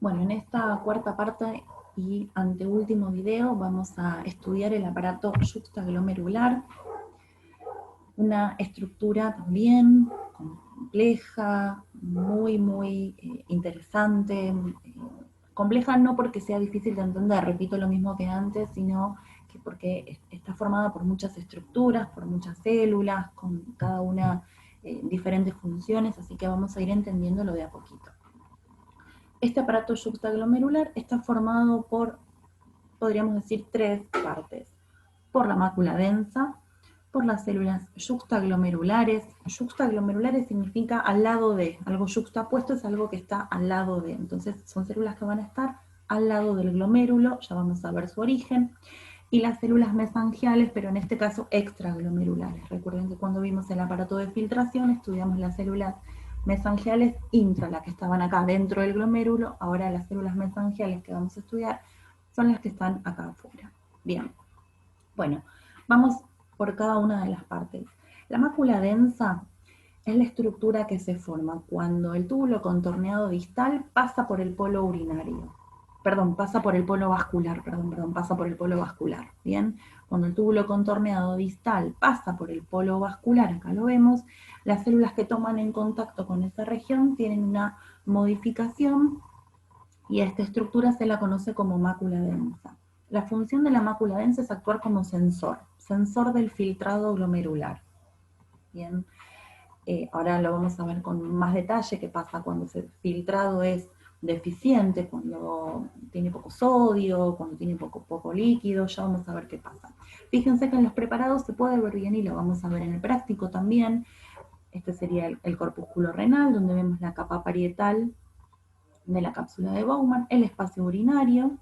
Bueno, en esta cuarta parte y anteúltimo video vamos a estudiar el aparato yuxtaglomerular, una estructura también compleja, muy interesante. Compleja no porque sea difícil de entender, repito lo mismo que antes, sino que porque está formada por muchas estructuras, por muchas células, con cada una diferentes funciones, así que vamos a ir entendiéndolo de a poquito. Este aparato yuxtaglomerular está formado por, podríamos decir, tres partes. Por la mácula densa, por las células yuxtaglomerulares. Yuxtaglomerulares significa al lado de, algo yuxtapuesto es algo que está al lado de, entonces son células que van a estar al lado del glomérulo, ya vamos a ver su origen, y las células mesangiales, pero en este caso extraglomerulares. Recuerden que cuando vimos el aparato de filtración estudiamos las células mesangiales intra, las que estaban acá dentro del glomérulo. Ahora las células mesangiales que vamos a estudiar son las que están acá afuera. Bien, bueno, vamos por cada una de las partes. La mácula densa es la estructura que se forma cuando el túbulo contorneado distal pasa por el polo urinario. Pasa por el polo vascular, pasa por el polo vascular, ¿bien? Cuando el túbulo contorneado distal pasa por el polo vascular, acá lo vemos, las células que toman en contacto con esa región tienen una modificación y a esta estructura se la conoce como mácula densa. La función de la mácula densa es actuar como sensor del filtrado glomerular, ¿bien? Ahora lo vamos a ver con más detalle qué pasa cuando ese filtrado es deficiente, cuando tiene poco sodio, cuando tiene poco líquido, ya vamos a ver qué pasa. Fíjense que en los preparados se puede ver bien y lo vamos a ver en el práctico también. Este sería el corpúsculo renal, donde vemos la capa parietal de la cápsula de Bowman, el espacio urinario,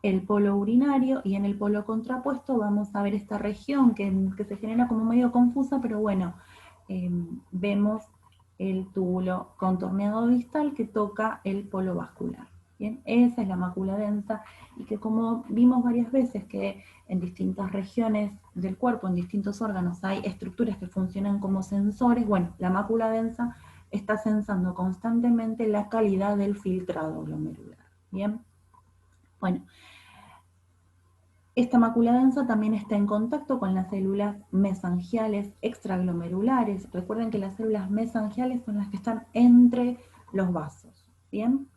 el polo urinario, y en el polo contrapuesto vamos a ver esta región que se genera como medio confusa, pero bueno, vemos el túbulo contorneado distal que toca el polo vascular. Bien, esa es la mácula densa, y que como vimos varias veces que en distintas regiones del cuerpo, en distintos órganos, hay estructuras que funcionan como sensores, bueno, la mácula densa está sensando constantemente la calidad del filtrado glomerular. Bien, bueno, esta mácula densa también está en contacto con las células mesangiales extraglomerulares. Recuerden que las células mesangiales son las que están entre los vasos, ¿bien?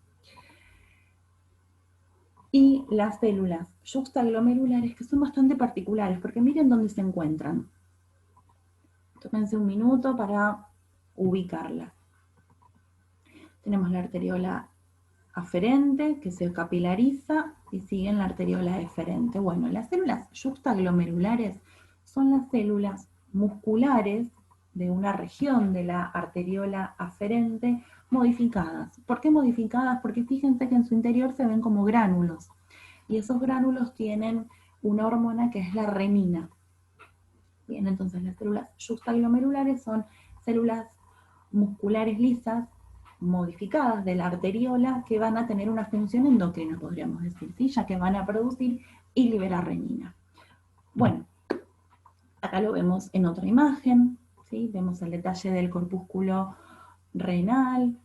Y las células yuxtaglomerulares, que son bastante particulares, porque miren dónde se encuentran. Tómense un minuto para ubicarlas. Tenemos la arteriola aferente, que se capilariza, y sigue en la arteriola eferente. Bueno, las células yuxtaglomerulares son las células musculares de una región de la arteriola aferente modificadas. ¿Por qué modificadas? Porque fíjense que en su interior se ven como gránulos, y esos gránulos tienen una hormona que es la renina. Bien, entonces las células yuxtaglomerulares son células musculares lisas, modificadas de la arteriola, que van a tener una función endocrina, podríamos decir, ¿sí? Ya que van a producir y liberar renina. Bueno, acá lo vemos en otra imagen, ¿sí? Vemos el detalle del corpúsculo renal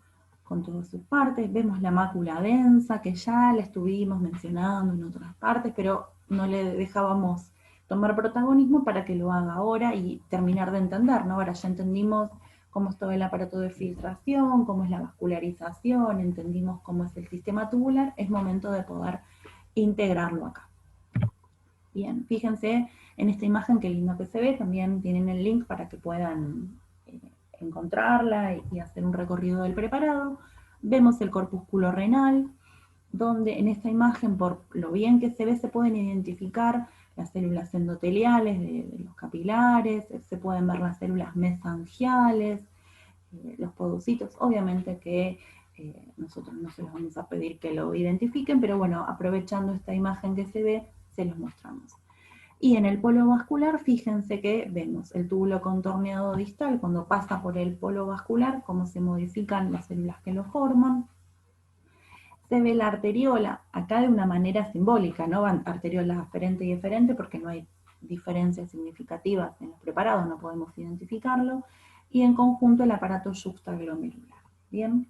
con todas sus partes, vemos la mácula densa, que ya la estuvimos mencionando en otras partes, pero no le dejábamos tomar protagonismo para que lo haga ahora y terminar de entender, ¿no? Ahora ya entendimos cómo es todo el aparato de filtración, cómo es la vascularización, entendimos cómo es el sistema tubular, es momento de poder integrarlo acá. Bien, fíjense en esta imagen qué lindo que se ve, también tienen el link para que puedan encontrarla y hacer un recorrido del preparado. Vemos el corpúsculo renal, donde en esta imagen, por lo bien que se ve, se pueden identificar las células endoteliales de los capilares, se pueden ver las células mesangiales, los podocitos. Obviamente que nosotros no se los vamos a pedir que lo identifiquen, pero bueno, aprovechando esta imagen que se ve, se los mostramos. Y en el polo vascular, fíjense que vemos el túbulo contorneado distal cuando pasa por el polo vascular, cómo se modifican las células que lo forman. Se ve la arteriola, acá de una manera simbólica, ¿no? Van arteriolas aferente y eferente porque no hay diferencias significativas en los preparados, no podemos identificarlo. Y en conjunto el aparato yuxtaglomerular. Bien.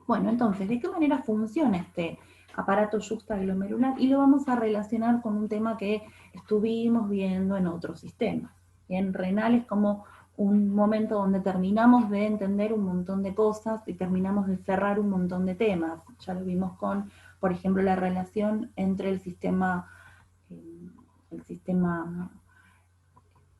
Bueno, entonces, ¿de qué manera funciona este aparato yuxtaglomerular? Y lo vamos a relacionar con un tema que estuvimos viendo en otros sistemas. Bien, renal es como un momento donde terminamos de entender un montón de cosas y terminamos de cerrar un montón de temas. Ya lo vimos con, por ejemplo, la relación entre el sistema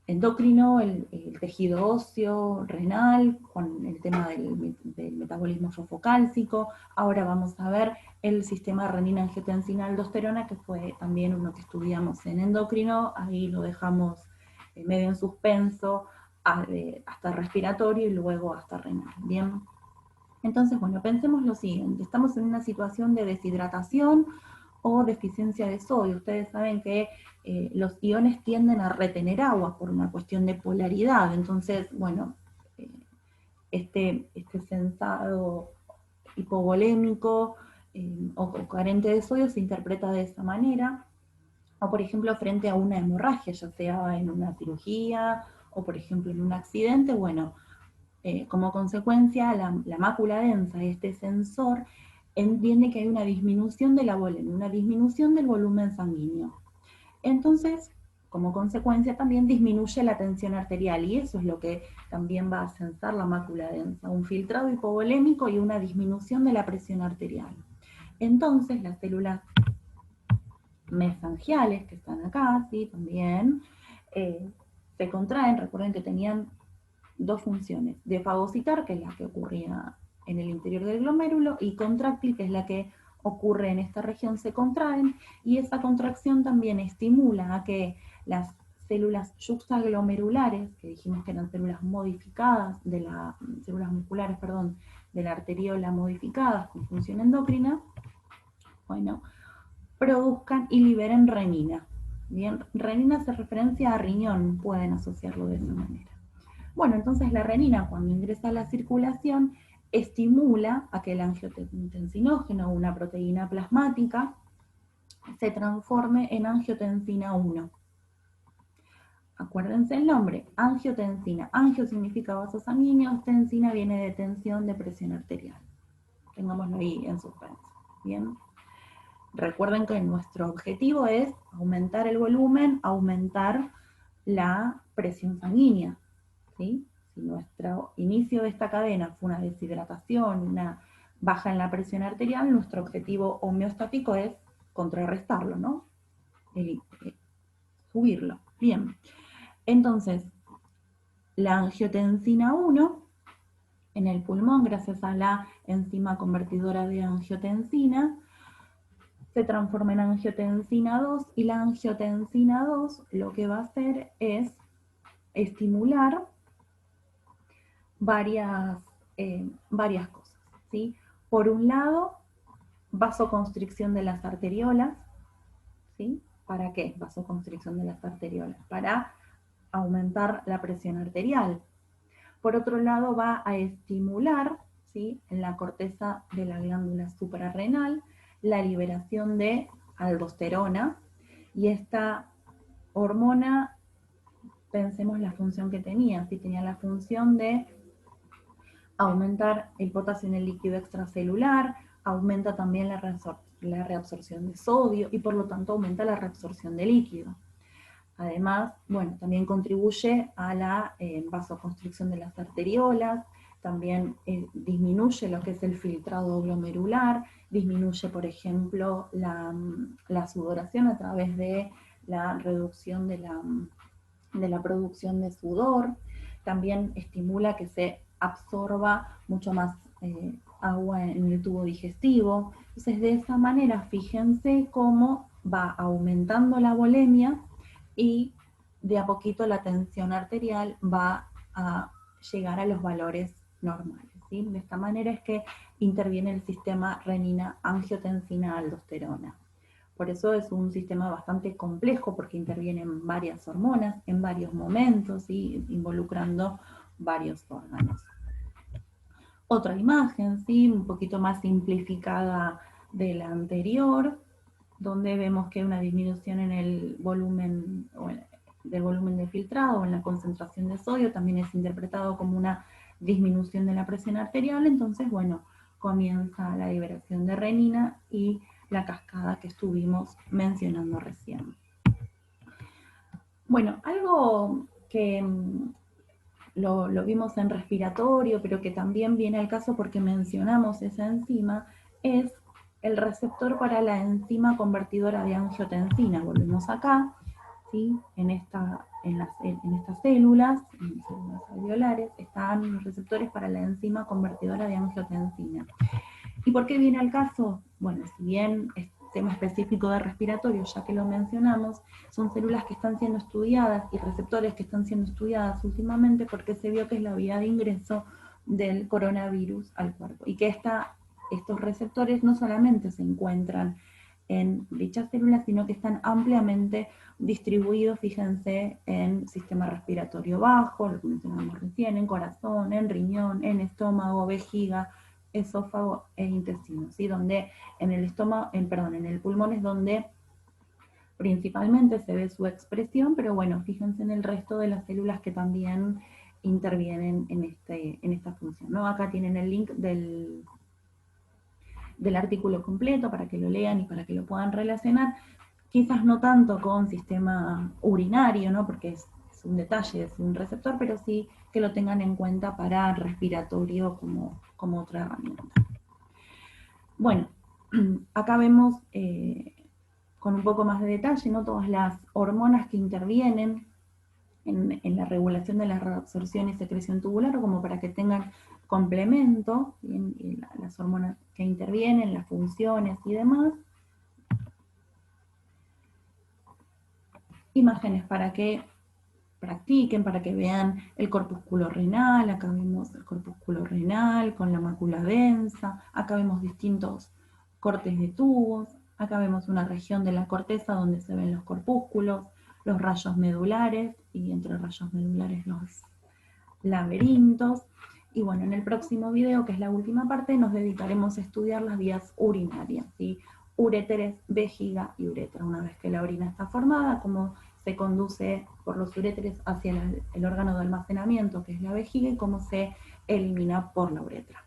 endocrino, el tejido óseo, renal, con el tema del metabolismo sofocálcico. Ahora vamos a ver el sistema renina-angiotensina-aldosterona, que fue también uno que estudiamos en endocrino. Ahí lo dejamos medio en suspenso, hasta respiratorio y luego hasta renal. Bien. Entonces, bueno, pensemos lo siguiente. Estamos en una situación de deshidratación o deficiencia de sodio. Ustedes saben que los iones tienden a retener agua por una cuestión de polaridad. Entonces, bueno, eh, este sensado hipovolémico o carente de sodio se interpreta de esa manera. O, por ejemplo, frente a una hemorragia, ya sea en una cirugía o, por ejemplo, en un accidente, bueno, como consecuencia, la mácula densa, este sensor, entiende que hay una disminución de la volemia, una disminución del volumen sanguíneo. Entonces, como consecuencia, también disminuye la tensión arterial y eso es lo que también va a sensar la mácula densa, un filtrado hipovolémico y una disminución de la presión arterial. Entonces, las células mesangiales que están acá, ¿sí? También se contraen. Recuerden que tenían dos funciones, de fagocitar, que es la que ocurría en el interior del glomérulo, y contráctil, que es la que ocurre en esta región, se contraen, y esa contracción también estimula a que las células yuxtaglomerulares, que dijimos que eran células modificadas, células musculares, perdón, de la arteriola modificadas con función endocrina, bueno, produzcan y liberen renina. Bien, renina hace referencia a riñón, pueden asociarlo de esa manera. Bueno, entonces la renina, cuando ingresa a la circulación, estimula a que el angiotensinógeno, una proteína plasmática, se transforme en angiotensina 1. Acuérdense el nombre, angiotensina. Angio significa vasos sanguíneos, tensina viene de tensión de presión arterial. Tengámoslo ahí en suspenso. Bien. Recuerden que nuestro objetivo es aumentar el volumen, aumentar la presión sanguínea, ¿sí? Si nuestro inicio de esta cadena fue una deshidratación, una baja en la presión arterial, nuestro objetivo homeostático es contrarrestarlo, ¿no? Subirlo. Bien. Entonces, la angiotensina 1 en el pulmón, gracias a la enzima convertidora de angiotensina, se transforma en angiotensina 2 y la angiotensina 2 lo que va a hacer es estimular varias cosas, ¿sí? Por un lado, vasoconstricción de las arteriolas, ¿sí? ¿Para qué? Vasoconstricción de las arteriolas, para aumentar la presión arterial. Por otro lado, va a estimular, ¿sí? En la corteza de la glándula suprarrenal la liberación de aldosterona, y esta hormona, pensemos la función que tenía, ¿sí? Tenía la función de aumentar el potasio en el líquido extracelular, aumenta también la reabsorción de sodio y por lo tanto aumenta la reabsorción de líquido. Además, bueno, también contribuye a la vasoconstricción de las arteriolas, también disminuye lo que es el filtrado glomerular, disminuye, por ejemplo, la sudoración a través de la reducción de la producción de sudor, también estimula que se absorba mucho más agua en el tubo digestivo. Entonces, de esa manera, fíjense cómo va aumentando la volemia y de a poquito la tensión arterial va a llegar a los valores normales, ¿sí? De esta manera es que interviene el sistema renina-angiotensina-aldosterona. Por eso es un sistema bastante complejo porque intervienen varias hormonas en varios momentos y involucrando varios órganos. Otra imagen, ¿sí? Un poquito más simplificada de la anterior, donde vemos que hay una disminución en el volumen del volumen de filtrado o en la concentración de sodio, también es interpretado como una disminución de la presión arterial. Entonces, bueno, comienza la liberación de renina y la cascada que estuvimos mencionando recién. Bueno, algo que lo vimos en respiratorio, pero que también viene al caso porque mencionamos esa enzima, es el receptor para la enzima convertidora de angiotensina. Volvemos acá, ¿sí? En estas células, en células alveolares, están los receptores para la enzima convertidora de angiotensina. ¿Y por qué viene al caso? Bueno, si bien es tema específico de respiratorio, ya que lo mencionamos, son células que están siendo estudiadas y receptores que están siendo estudiadas últimamente porque se vio que es la vía de ingreso del coronavirus al cuerpo y que estos receptores no solamente se encuentran en dichas células, sino que están ampliamente distribuidos, fíjense, en sistema respiratorio bajo, lo que mencionamos recién, en corazón, en riñón, en estómago, vejiga, esófago e intestino, ¿sí? Donde en el estómago, en el pulmón es donde principalmente se ve su expresión, pero bueno, fíjense en el resto de las células que también intervienen en esta función, ¿no? Acá tienen el link del artículo completo para que lo lean y para que lo puedan relacionar, quizás no tanto con sistema urinario, ¿no? Porque es un detalle, es un receptor, pero sí que lo tengan en cuenta para respiratorio como otra herramienta. Bueno, acá vemos con un poco más de detalle, ¿no? Todas las hormonas que intervienen en la regulación de la reabsorción y secreción tubular, como para que tengan complemento, y las hormonas que intervienen, las funciones y demás. Imágenes para que practiquen, para que vean el corpúsculo renal. Acá vemos el corpúsculo renal con la mácula densa, acá vemos distintos cortes de tubos, acá vemos una región de la corteza donde se ven los corpúsculos, los rayos medulares, y entre rayos medulares los laberintos. Y bueno, en el próximo video, que es la última parte, nos dedicaremos a estudiar las vías urinarias, ¿sí? Uréteres, vejiga y uretra. Una vez que la orina está formada, cómo se conduce por los uréteres hacia el órgano de almacenamiento, que es la vejiga, y cómo se elimina por la uretra.